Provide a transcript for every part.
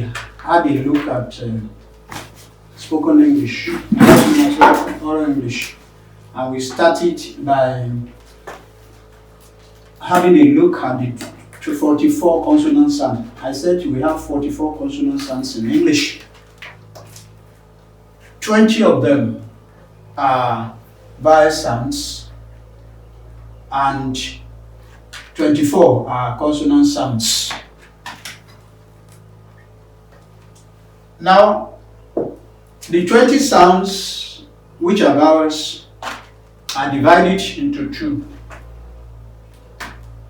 we had a look at spoken English, oral English, and we started by having a look at the 44 consonant sounds. I said we have 44 consonant sounds in English. 20 of them are vowel sounds and 24 are consonant sounds. Now, the 20 sounds which are vowels are divided into two.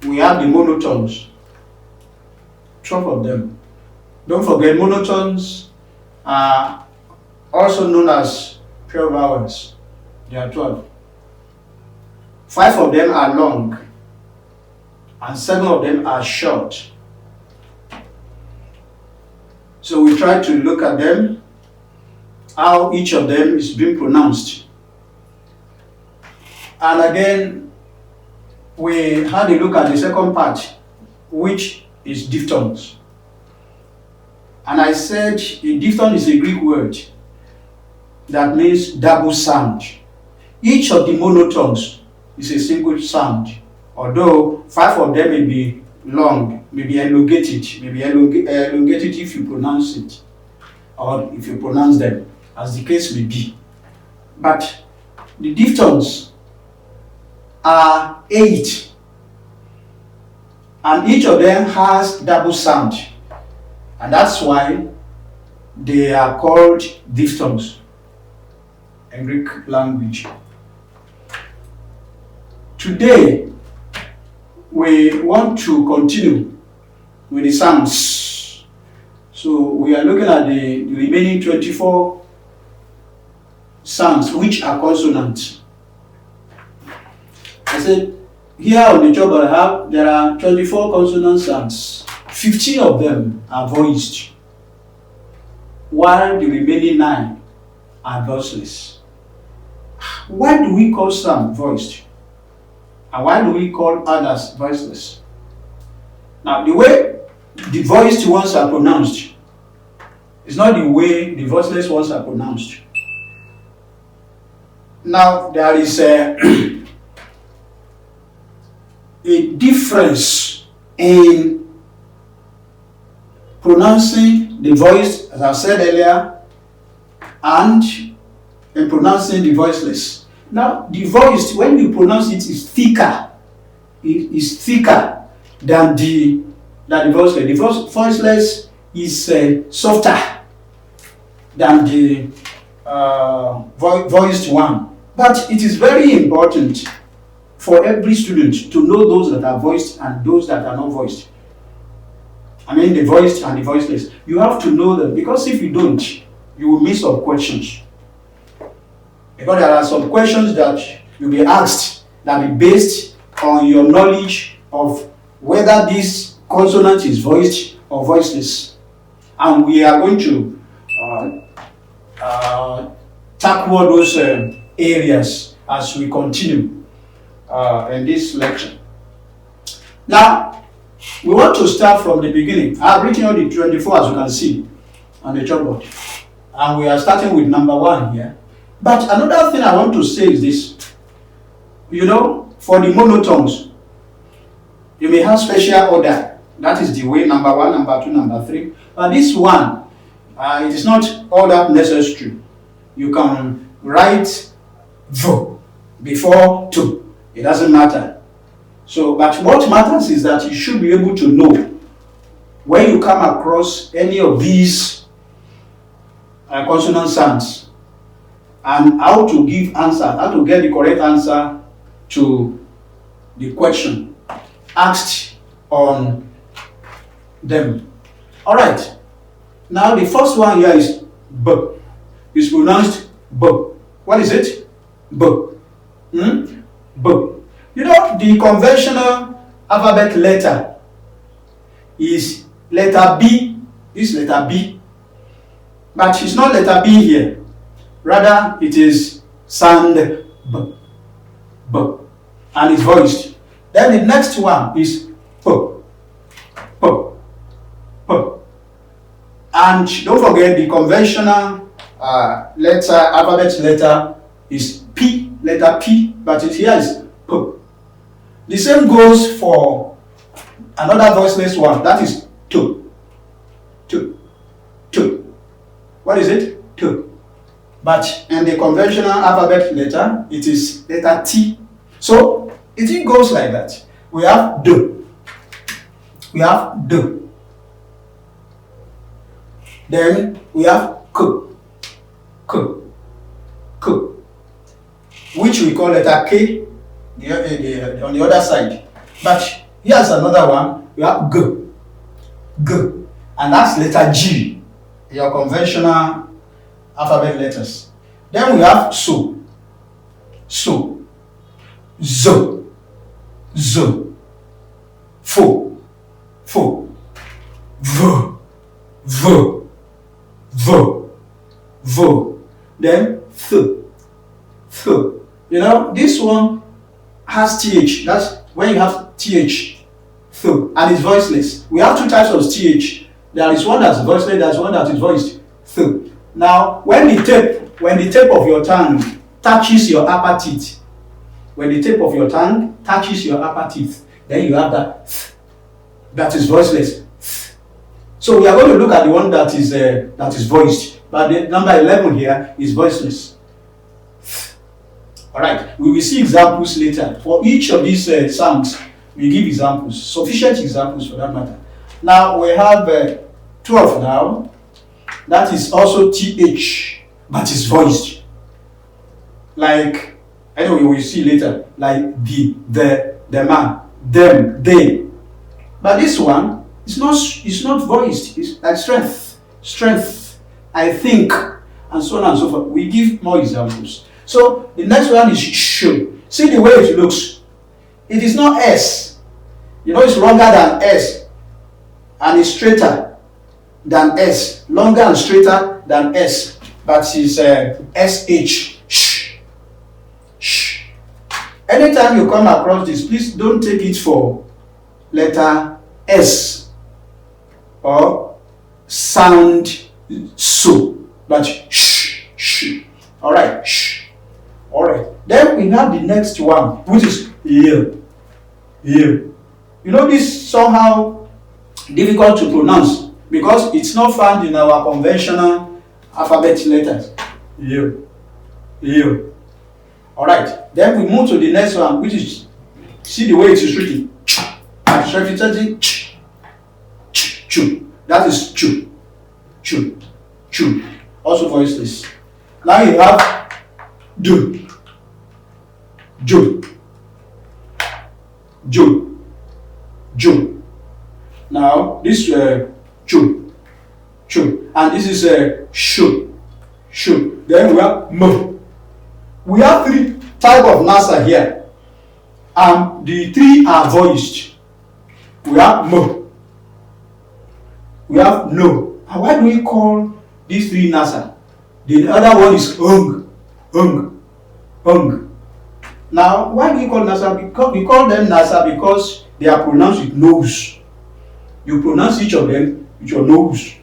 We have the monotones, 12 of them. Don't forget, monotones are also known as pure vowels. There are 12. 5 of them are long, and 7 of them are short. So we try to look at them, how each of them is being pronounced. And again, we had a look at the second part, which is diphthongs. And I said a diphthong is a Greek word that means double sound. Each of the monotones is a single sound, although 5 of them may be long, may be elongated, elongated if you pronounce it, or if you pronounce them, as the case may be. But the diphthongs are 8, and each of them has double sound, and that's why they are called diphthongs in Greek language. Today, we want to continue with the sounds. So we are looking at the remaining 24 sounds which are consonants. I said here on the job I have, there are 24 consonant sounds. 15 of them are voiced, while the remaining 9 are voiceless. Why do we call some voiced? And why do we call others voiceless? Now, the way the voiced ones are pronounced is not the way the voiceless ones are pronounced. Now, there is a difference in pronouncing the voiced, as I said earlier, and in pronouncing the voiceless. Now, the voiced, when you pronounce it, is thicker. It is thicker than the voiceless. The voiceless is softer than the voiced one. But it is very important for every student to know those that are voiced and those that are not voiced. I mean the voiced and the voiceless. You have to know them, because if you don't, you will miss some questions. Because there are some questions that you'll be asked that will be based on your knowledge of whether this consonant is voiced or voiceless. And we are going to tackle those areas as we continue in this lecture. Now, we want to start from the beginning. I have written out the 24 as you can see on the chalkboard. And we are starting with number 1 here. But another thing I want to say is this. You know, for the monotones, you may have special order. That is the way number 1, number 2, number 3. But this one, it is not all that necessary. You can write V before 2. It doesn't matter. So, but what matters is that you should be able to know when you come across any of these consonant sounds, and how to give answer, how to get the correct answer to the question asked on them. All right. Now the first one here is B. It's pronounced B. What is it? B. B. You know, the conventional alphabet letter is letter B. This letter B. But it's not letter B here. Rather, it is sound B. B. And it's voiced. Then the next one is P. P. P. And don't forget the conventional alphabet letter is P, letter P, but here is P. The same goes for another voiceless one, that is T. What is it? T. But in the conventional alphabet letter, it is letter T. So it goes like that. We have D. We have D. Then we have K. Which we call letter K on the other side. But here's another one. We have G. And that's letter G, your conventional alphabet letters. Then we have Z, F, V. Then Th. You know, this one has TH. That's when you have TH, Th, and it's voiceless. We have two types of TH. There is one that's voiceless, there's one that is voiced, Th. Now, when the tip of your tongue touches your upper teeth, then you have that is voiceless. So we are going to look at the one that is voiced, but the number 11 here is voiceless. All right, we will see examples later. For each of these sounds, we give examples, sufficient examples for that matter. Now we have 12 now. That is also TH, but it's voiced. Like, anyway, we'll see later. Like the man, them, they. But this one is not voiced. It's like strength, I think, and so on and so forth. We give more examples. So the next one is sh. See the way it looks. It is not S. You know, it's longer than S, and it's straighter than S. Longer and straighter than S, but it's SH. Sh. Anytime you come across this, please don't take it for letter S or sound so, but sh. All right, sh. All right. Then we have the next one, which is yeah. You know, this somehow difficult to pronounce because it's not found in our conventional alphabet letters. Yeah. All right. Then we move to the next one, which is, see the way it is written. Chu. That is chu. Also voiceless. Now you have Jo. Now this chu, and this is shu. Then we have mo. We have three types of nasal here, and the three are voiced. We have mo. We have no. And why do we call these three nasal? The other one is ung. Now, why do we call nasal? Because we call them nasal because they are pronounced with nose. You pronounce each of them with your nose.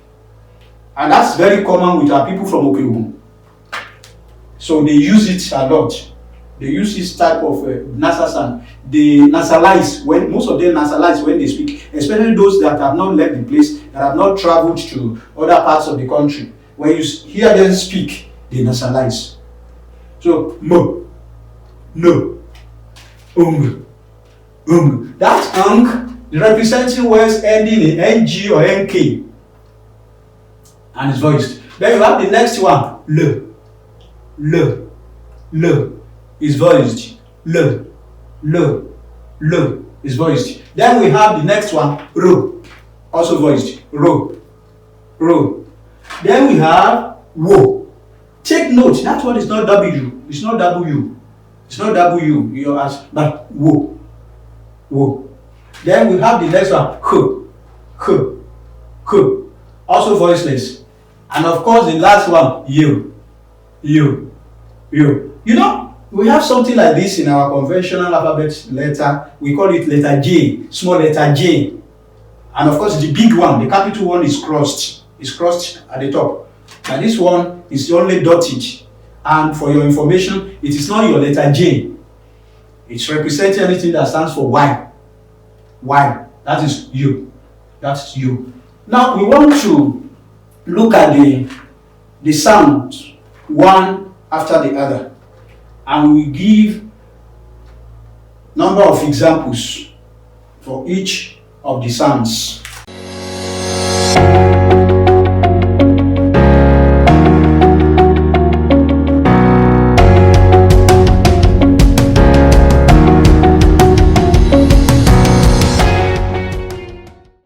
And that's very common with our people from Okeogun. So they use it a lot. They use this type of nasal sound. They nasalize, most of them nasalize when they speak, especially those that have not left the place, that have not traveled to other parts of the country. When you hear them speak, they nasalize. So, mo, no, That representing words ending in ng or nk, and it's voiced. Then you have the next one, l is voiced. L is voiced. Then we have the next one, ro, also voiced. Ro. Then we have wo. Take note, that one is not W. It's not W. You ask, but wo. Then we have the next one, h, also voiceless. And of course, the last one, you. You know, we have something like this in our conventional alphabet letter. We call it letter J, small letter J. And of course, the big one, the capital one, is crossed. is crossed at the top. Now this one is only dotted. And for your information, it is not your letter J. It's representing anything that stands for Y. Y. That is U. That's U. Now we want to look at the sound one after the other. And we give number of examples for each of the sounds.